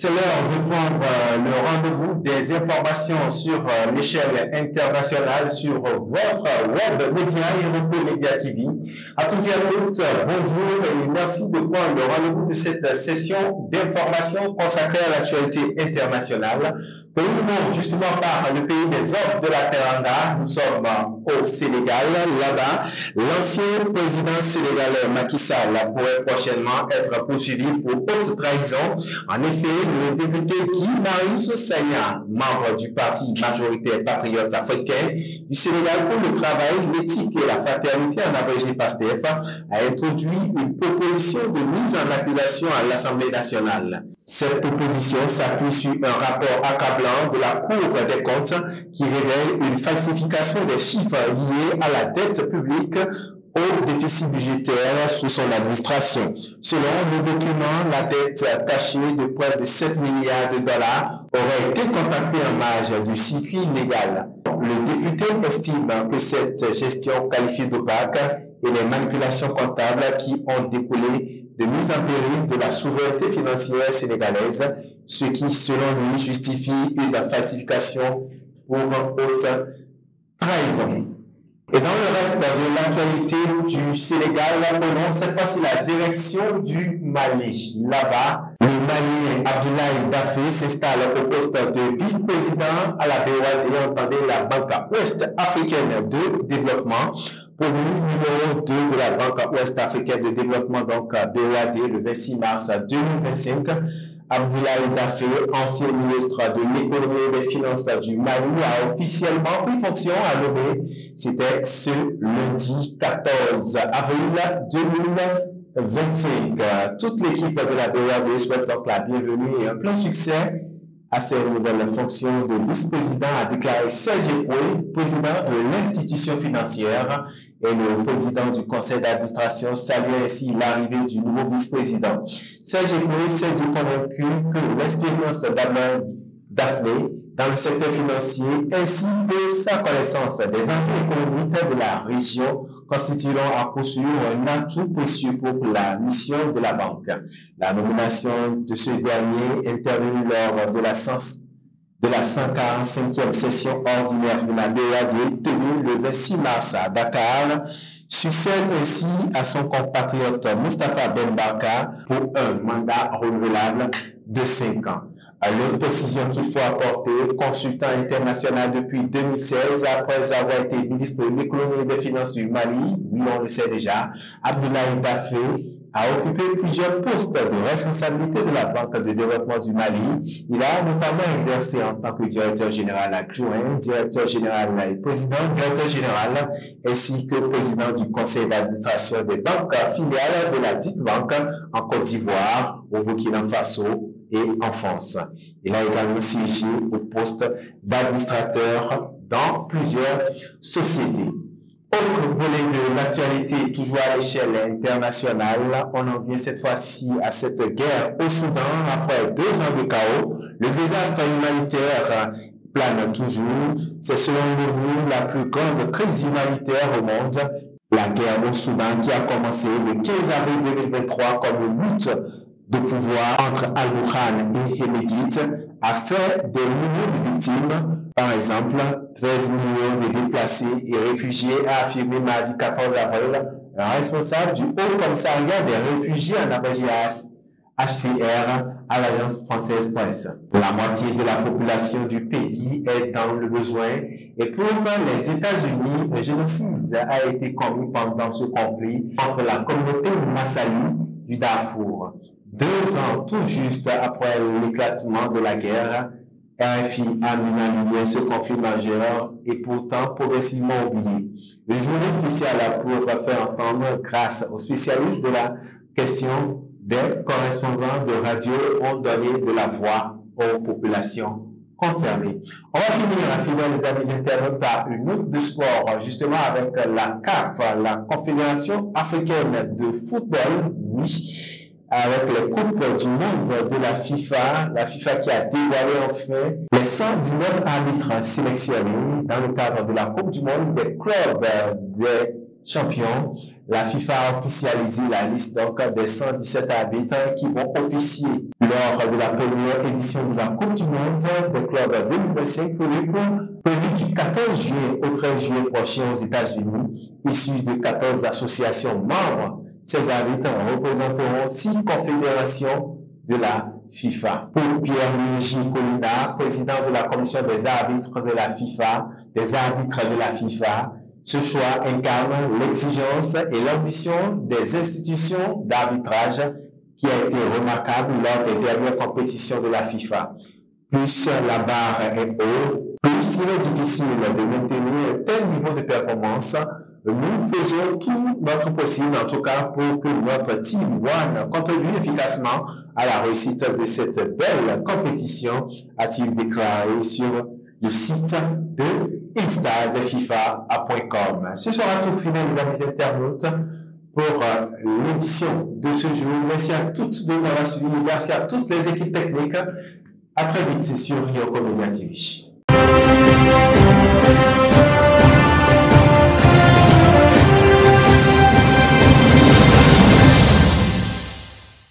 C'est l'heure de prendre le rendez-vous des informations sur l'échelle internationale sur votre web média Européen Média TV. À tous et à toutes, bonjour et merci de prendre le rendez-vous de cette session d'information consacrée à l'actualité internationale. Que nous venons justement par le pays des hommes de la Teranga. Nous sommes au Sénégal. Là-bas, l'ancien président sénégalais Macky Sall pourrait prochainement être poursuivi pour haute trahison. En effet, le député Guy Marius Sagna, membre du parti majoritaire patriote africain du Sénégal pour le travail, l'éthique et la fraternité, en abrégé PASTEF, a introduit une proposition de mise en accusation à l'Assemblée nationale. Cette proposition s'appuie sur un rapport accablant de la Cour des comptes qui révèle une falsification des chiffres liés à la dette publique au déficit budgétaire sous son administration. Selon le document, la dette cachée de près de 7 milliards de dollars aurait été contactée en marge du circuit légal. Le député estime que cette gestion qualifiée d'opaque et les manipulations comptables qui ont découlé de mise en péril de la souveraineté financière sénégalaise, ce qui, selon lui, justifie une falsification pour haute trahison. Et dans le reste de l'actualité du Sénégal, prenons cette fois-ci la direction du Mali. Là-bas, le Malien Abdoulaye Daffé s'installe au poste de vice-président à la BOAD, entendez la Banque ouest-africaine de développement, promu numéro 2 de la Banque ouest-africaine de développement, donc BOAD, le 26 mars 2025. Abdoulaye Daffé, ancien ministre de l'économie et des finances du Mali, a officiellement pris fonction à nommer. C'était ce lundi 14 avril 2025. Toute l'équipe de la BOAD souhaite donc la bienvenue et un plein succès à ces nouvelles fonctions de vice-président, a déclaré Serge Ekoué, président de l'institution financière, et le président du conseil d'administration salue ainsi l'arrivée du nouveau vice-président. Serge Ekoué s'est dit convaincu que l'expérience d'Abdoulaye Daffé dans le secteur financier ainsi que sa connaissance des enjeux économiques de la région constitueront à coup sûr un atout précieux pour la mission de la banque. La nomination de ce dernier intervenue lors de la 145e session ordinaire de la BOAD tenue le 26 mars à Dakar succède ainsi à son compatriote Moustapha Ben Barka pour un mandat renouvelable de 5 ans. L'autre précision qu'il faut apporter, consultant international depuis 2016, après avoir été ministre de l'économie et des finances du Mali, oui on le sait déjà, Abdoulaye Daffé a occupé plusieurs postes de responsabilité de la Banque de développement du Mali. Il a notamment exercé en tant que directeur général adjoint, directeur général et président, directeur général, ainsi que président du conseil d'administration des banques filiales de la dite banque en Côte d'Ivoire, au Burkina Faso et en France. Il a également siégé au poste d'administrateur dans plusieurs sociétés. Autre volet de l'actualité, toujours à l'échelle internationale, on en vient cette fois-ci à cette guerre au Soudan après 2 ans de chaos. Le désastre humanitaire plane toujours. C'est selon l'ONU la plus grande crise humanitaire au monde. La guerre au Soudan qui a commencé le 15 avril 2023 comme une lutte de pouvoir entre Al-Burhan et Hémédite a fait des millions de victimes. Par exemple, 13 millions de déplacés et réfugiés, a affirmé mardi 14 avril un responsable du Haut Commissariat des réfugiés en abrégé HCR à l'agence française Presse. La moitié de la population du pays est dans le besoin et pour les États-Unis, un génocide a été commis pendant ce conflit entre la communauté Massali du Darfour. 2 ans tout juste après l'éclatement de la guerre, RFI a mis en lumière ce conflit majeur et pourtant progressivement oublié. Une journée spéciale pour faire entendre, grâce aux spécialistes de la question, des correspondants de radio ont donné de la voix aux populations concernées. On va finir les amis internautes par une note de sport, justement avec la CAF, la Confédération africaine de football, oui, avec les coupes du monde de la FIFA qui a dévoilé enfin les 119 arbitres sélectionnés dans le cadre de la Coupe du monde des clubs des champion. La FIFA a officialisé la liste donc, des 117 arbitres qui vont officier lors de la première édition de la Coupe du Monde des clubs 2025 prévue du 14 juillet au 13 juillet prochain aux États-Unis, issus de 14 associations membres. Ces arbitres représenteront 6 confédérations de la FIFA. Pour Pierre-Luigi Colina, président de la commission des arbitres de la FIFA, ce choix incarne l'exigence et l'ambition des institutions d'arbitrage qui a été remarquable lors des dernières compétitions de la FIFA. Plus la barre est haute, plus il est difficile de maintenir un tel niveau de performance. Nous faisons tout notre possible, en tout cas, pour que notre Team One contribue efficacement à la réussite de cette belle compétition, a-t-il déclaré sur le site de instadfifa.com. Ce sera tout fini, les amis internautes, pour l'édition de ce jour. Merci à toutes de nous avoir suivis. Merci à toutes les équipes techniques. À très vite sur Yoko Media TV.